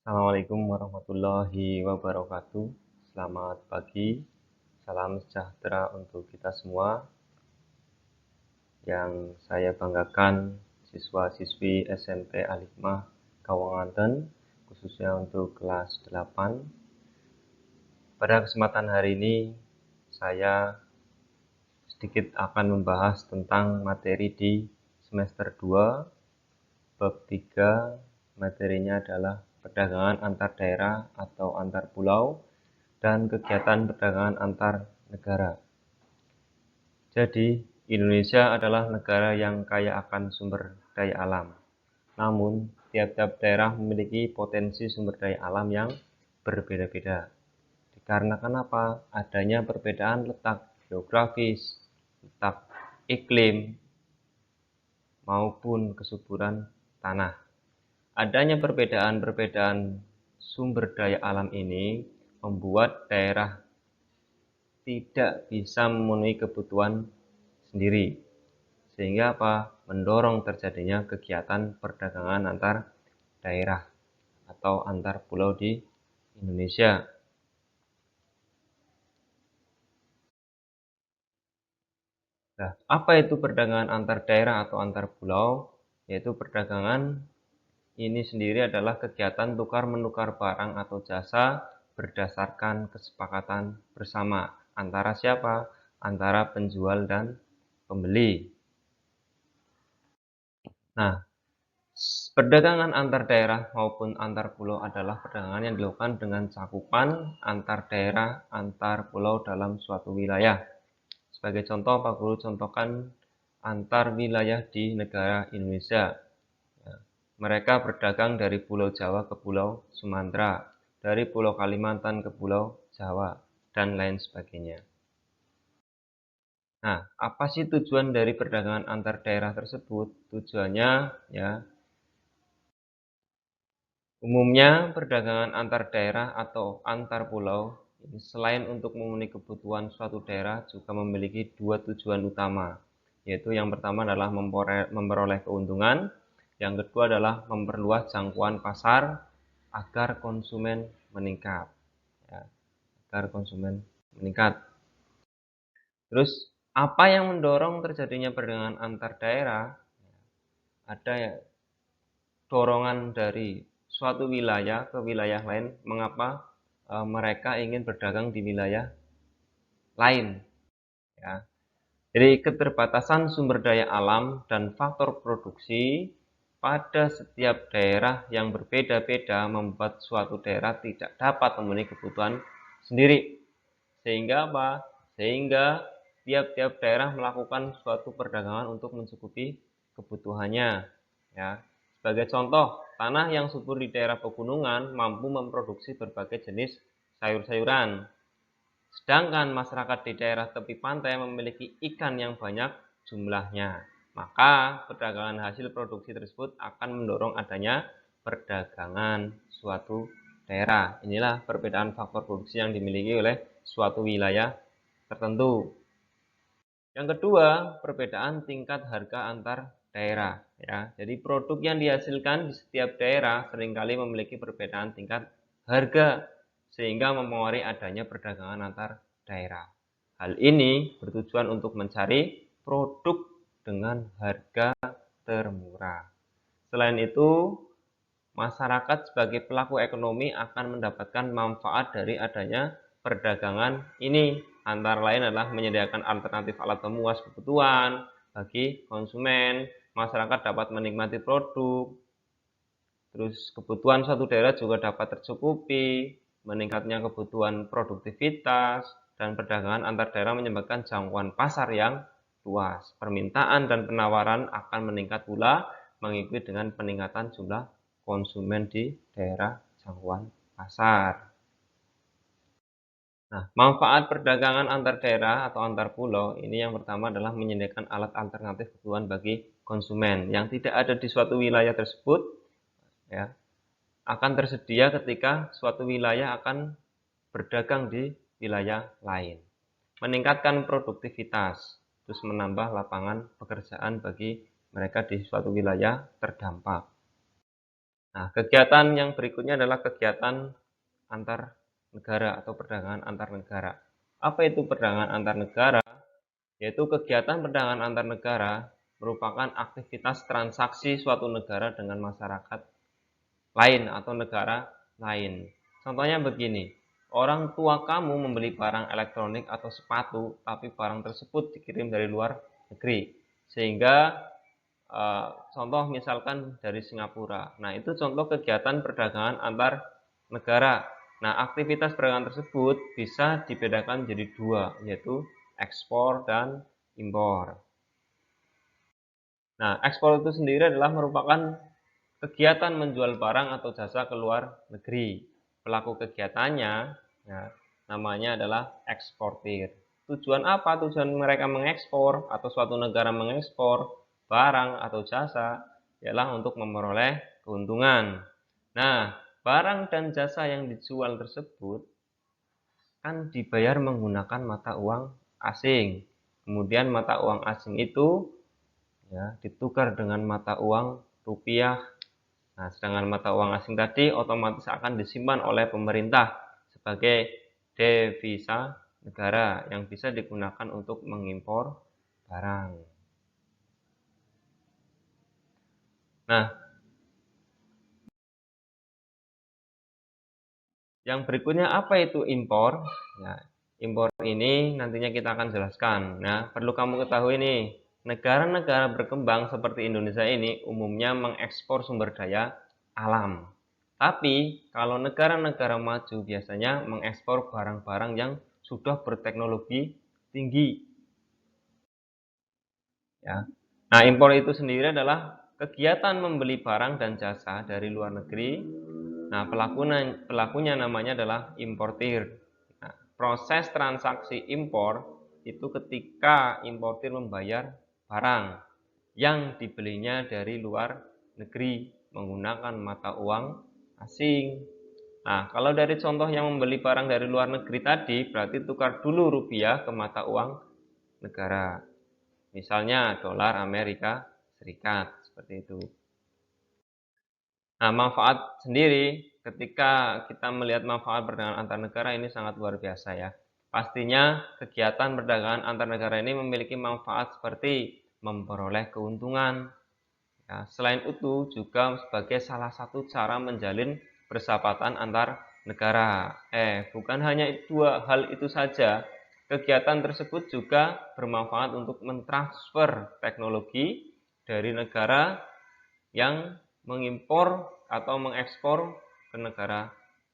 Assalamualaikum warahmatullahi wabarakatuh. Selamat pagi, salam sejahtera untuk kita semua. Yang saya banggakan siswa-siswi SMP Al-Hikmah Kawanganten, khususnya untuk kelas 8. Pada kesempatan hari ini, saya sedikit akan membahas tentang materi di semester 2, bab 3, materinya adalah perdagangan antar daerah atau antar pulau dan kegiatan perdagangan antar negara. Jadi, Indonesia adalah negara yang kaya akan sumber daya alam. Namun, tiap-tiap daerah memiliki potensi sumber daya alam yang berbeda-beda. Dikarenakan apa? Adanya perbedaan letak geografis, letak iklim, maupun kesuburan tanah. Adanya perbedaan-perbedaan sumber daya alam ini membuat daerah tidak bisa memenuhi kebutuhan sendiri. Sehingga apa? Mendorong terjadinya kegiatan perdagangan antar daerah atau antar pulau di Indonesia. Nah, apa itu perdagangan antar daerah atau antar pulau? Yaitu perdagangan ini sendiri adalah kegiatan tukar-menukar barang atau jasa berdasarkan kesepakatan bersama antara siapa? Antara penjual dan pembeli. Nah, perdagangan antar daerah maupun antar pulau adalah perdagangan yang dilakukan dengan cakupan antar daerah, antar pulau dalam suatu wilayah. Sebagai contoh, Pak Guru contohkan antar wilayah di negara Indonesia. Mereka berdagang dari Pulau Jawa ke Pulau Sumatera, dari Pulau Kalimantan ke Pulau Jawa, dan lain sebagainya. Nah, apa sih tujuan dari perdagangan antar daerah tersebut? Tujuannya, ya, umumnya perdagangan antar daerah atau antar pulau ini selain untuk memenuhi kebutuhan suatu daerah juga memiliki dua tujuan utama, yaitu yang pertama adalah memperoleh keuntungan, yang kedua adalah memperluas jangkauan pasar agar konsumen meningkat. Ya, agar konsumen meningkat. Terus apa yang mendorong terjadinya perdagangan antar daerah? Ada ya dorongan dari suatu wilayah ke wilayah lain. Mengapa mereka ingin berdagang di wilayah lain? Ya. Jadi keterbatasan sumber daya alam dan faktor produksi pada setiap daerah yang berbeda-beda membuat suatu daerah tidak dapat memenuhi kebutuhan sendiri. Sehingga apa? Sehingga tiap-tiap daerah melakukan suatu perdagangan untuk mencukupi kebutuhannya. Ya. Sebagai contoh, tanah yang subur di daerah pegunungan mampu memproduksi berbagai jenis sayur-sayuran. Sedangkan masyarakat di daerah tepi pantai memiliki ikan yang banyak jumlahnya. Maka perdagangan hasil produksi tersebut akan mendorong adanya perdagangan suatu daerah. Inilah perbedaan faktor produksi yang dimiliki oleh suatu wilayah tertentu. Yang kedua, perbedaan tingkat harga antar daerah. Ya, jadi produk yang dihasilkan di setiap daerah seringkali memiliki perbedaan tingkat harga sehingga mempengaruhi adanya perdagangan antar daerah. Hal ini bertujuan untuk mencari produk dengan harga termurah. Selain itu, masyarakat sebagai pelaku ekonomi akan mendapatkan manfaat dari adanya perdagangan ini. Antara lain adalah menyediakan alternatif alat pemuas kebutuhan bagi konsumen, masyarakat dapat menikmati produk, terus kebutuhan suatu daerah juga dapat tercukupi, meningkatnya kebutuhan produktivitas, dan perdagangan antar daerah menyebabkan jangkauan pasar yang luas. Permintaan dan penawaran akan meningkat pula mengikuti dengan peningkatan jumlah konsumen di daerah jangkauan pasar. Nah, manfaat perdagangan antar daerah atau antar pulau ini yang pertama adalah menyediakan alat alternatif kebutuhan bagi konsumen yang tidak ada di suatu wilayah tersebut, ya, akan tersedia ketika suatu wilayah akan berdagang di wilayah lain. Meningkatkan produktivitas, terus menambah lapangan pekerjaan bagi mereka di suatu wilayah terdampak. Nah, kegiatan yang berikutnya adalah kegiatan antar negara atau perdagangan antar negara. Apa itu perdagangan antar negara? Yaitu kegiatan perdagangan antar negara merupakan aktivitas transaksi suatu negara dengan masyarakat lain atau negara lain. Contohnya begini, orang tua kamu membeli barang elektronik atau sepatu, tapi barang tersebut dikirim dari luar negeri. Sehingga contoh misalkan dari Singapura. Nah, itu contoh kegiatan perdagangan antar negara. Nah, aktivitas perdagangan tersebut bisa dibedakan jadi dua, yaitu ekspor dan impor. Nah, ekspor itu sendiri adalah merupakan kegiatan menjual barang atau jasa ke luar negeri. Pelaku kegiatannya, ya, namanya adalah eksportir. Tujuan apa? Tujuan mereka mengekspor atau suatu negara mengekspor barang atau jasa ialah untuk memperoleh keuntungan. Nah, barang dan jasa yang dijual tersebut kan dibayar menggunakan mata uang asing. Kemudian mata uang asing itu ya ditukar dengan mata uang rupiah. Nah, sedangkan mata uang asing tadi otomatis akan disimpan oleh pemerintah sebagai devisa negara yang bisa digunakan untuk mengimpor barang. Nah, yang berikutnya apa itu impor? Nah, impor ini nantinya kita akan jelaskan. Nah, perlu kamu ketahui nih, negara-negara berkembang seperti Indonesia ini umumnya mengekspor sumber daya alam. Tapi, kalau negara-negara maju biasanya mengekspor barang-barang yang sudah berteknologi tinggi. Ya. Nah, impor itu sendiri adalah kegiatan membeli barang dan jasa dari luar negeri. Nah, pelakunya namanya adalah importir. Nah, proses transaksi impor itu ketika importir membayar barang yang dibelinya dari luar negeri menggunakan mata uang asing. Nah, kalau dari contoh yang membeli barang dari luar negeri tadi, berarti tukar dulu rupiah ke mata uang negara. Misalnya dolar Amerika Serikat, seperti itu. Nah, manfaat sendiri ketika kita melihat manfaat perdagangan antar negara ini sangat luar biasa ya. Pastinya kegiatan perdagangan antar negara ini memiliki manfaat seperti memperoleh keuntungan. Ya, selain itu juga sebagai salah satu cara menjalin persahabatan antar negara. Bukan hanya dua hal itu saja. Kegiatan tersebut juga bermanfaat untuk mentransfer teknologi dari negara yang mengimpor atau mengekspor ke negara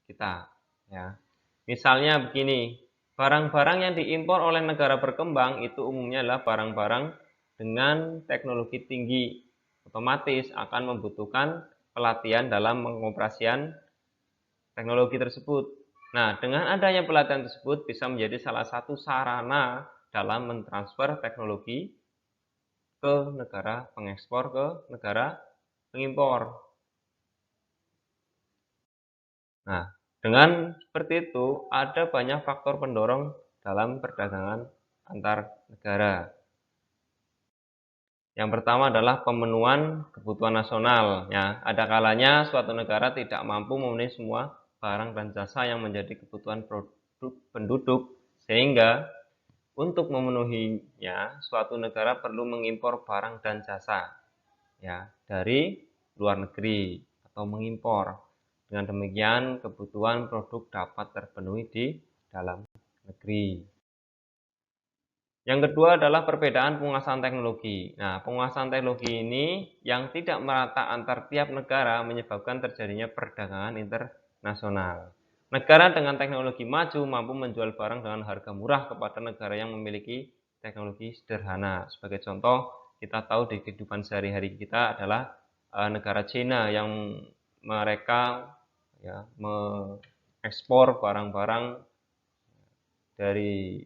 kita, ya. Misalnya begini, barang-barang yang diimpor oleh negara berkembang itu umumnya adalah barang-barang dengan teknologi tinggi, otomatis akan membutuhkan pelatihan dalam pengoperasian teknologi tersebut. Nah, dengan adanya pelatihan tersebut bisa menjadi salah satu sarana dalam mentransfer teknologi ke negara pengekspor ke negara pengimpor. Nah, dengan seperti itu ada banyak faktor pendorong dalam perdagangan antar negara. Yang pertama adalah pemenuhan kebutuhan nasional. Ya, ada kalanya suatu negara tidak mampu memenuhi semua barang dan jasa yang menjadi kebutuhan produk penduduk, sehingga untuk memenuhinya suatu negara perlu mengimpor barang dan jasa ya dari luar negeri atau mengimpor. Dengan demikian kebutuhan produk dapat terpenuhi di dalam negeri. Yang kedua adalah perbedaan penguasaan teknologi. Nah, penguasaan teknologi ini yang tidak merata antar tiap negara menyebabkan terjadinya perdagangan internasional. Negara dengan teknologi maju mampu menjual barang dengan harga murah kepada negara yang memiliki teknologi sederhana. Sebagai contoh, kita tahu di kehidupan sehari-hari kita adalah negara China yang mereka ya mengekspor barang-barang dari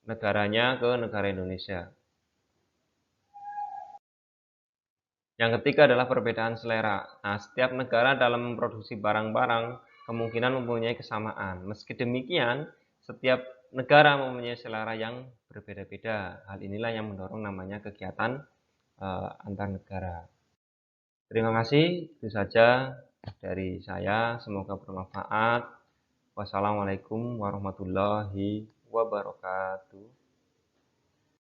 negaranya ke negara Indonesia. Yang ketiga adalah perbedaan selera. Nah, setiap negara dalam memproduksi barang-barang kemungkinan mempunyai kesamaan. Meski demikian, setiap negara mempunyai selera yang berbeda-beda. Hal inilah yang mendorong namanya kegiatan antar negara. Terima kasih, itu saja dari saya, semoga bermanfaat. Wassalamualaikum warahmatullahi wabarakatuh.